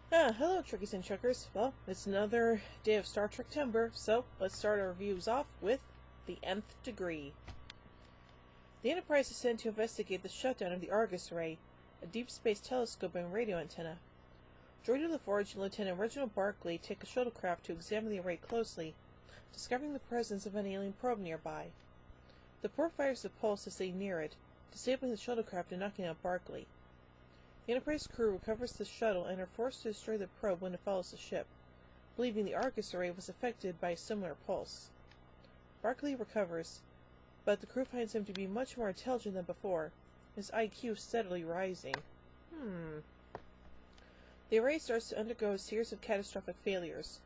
Hello, Trekkies and Chuckers. Well, it's another day of Star Trek Timber, so let's start our reviews off with the Nth Degree. The Enterprise is sent to investigate the shutdown of the Argus Array, a deep space telescope and radio antenna. Geordi LaForge and Lieutenant Reginald Barclay take a shuttlecraft to examine the array closely, discovering the presence of an alien probe nearby. The probe fires a pulse as they near it, disabling the shuttlecraft and knocking out Barclay. The Enterprise crew recovers the shuttle and are forced to destroy the probe when it follows the ship, believing the Argus array was affected by a similar pulse. Barclay recovers, but the crew finds him to be much more intelligent than before, his IQ steadily rising. The array starts to undergo a series of catastrophic failures.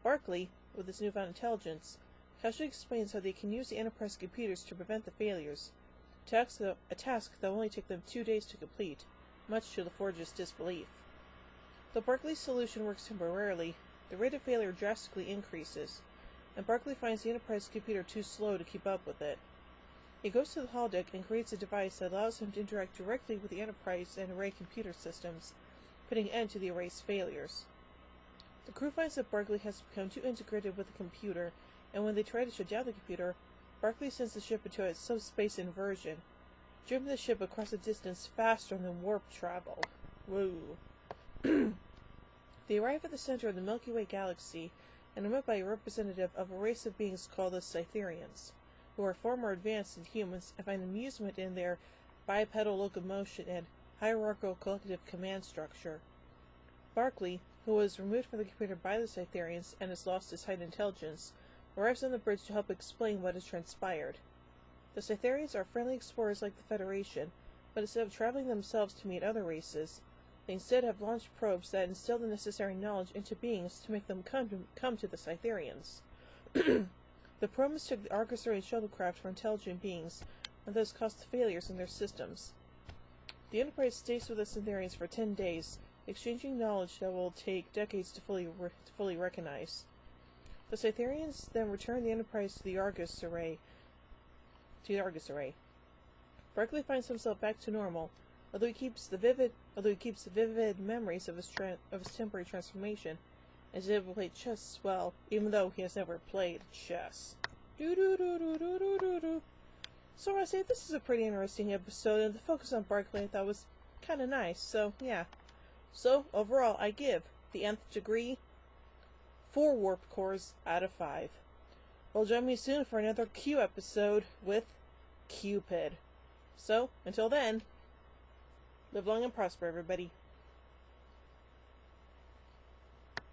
Barclay, with his newfound intelligence, casually explains how they can use the Enterprise computers to prevent the failures, a task that will only take them 2 days to complete, much to LaForge's disbelief. Though Barclay's solution works temporarily, the rate of failure drastically increases, and Barclay finds the Enterprise computer too slow to keep up with it. He goes to the holodeck and creates a device that allows him to interact directly with the Enterprise and Array computer systems, putting an end to the Array's failures. The crew finds that Barclay has become too integrated with the computer, and when they try to shut down the computer, Barclay sends the ship into a subspace inversion, driving the ship across a distance faster than warp travel. Whoa. They arrive at the center of the Milky Way galaxy and are met by a representative of a race of beings called the Cytherians, who are far more advanced than humans and find amusement in their bipedal locomotion and hierarchical collective command structure. Barclay, who was removed from the computer by the Cytherians and has lost his heightened intelligence, arrives on the bridge to help explain what has transpired. The Cytherians are friendly explorers like the Federation, but instead of traveling themselves to meet other races, they instead have launched probes that instill the necessary knowledge into beings to make them come to the Cytherians. The probe mistook the Argus Array shuttlecraft for intelligent beings, and thus caused failures in their systems. The Enterprise stays with the Cytherians for 10 days, exchanging knowledge that will take decades to fully recognize. The Cytherians then return the Enterprise to the Argus Array. Barclay finds himself back to normal, although he keeps the vivid memories of his temporary transformation, and is able to play chess well, even though he has never played chess. So I say this is a pretty interesting episode, and the focus on Barclay I thought was kind of nice. So yeah. So overall, I give the Nth Degree 4 warp cores out of 5. Well, join me soon for another Q episode with Cupid. So, until then, live long and prosper, everybody.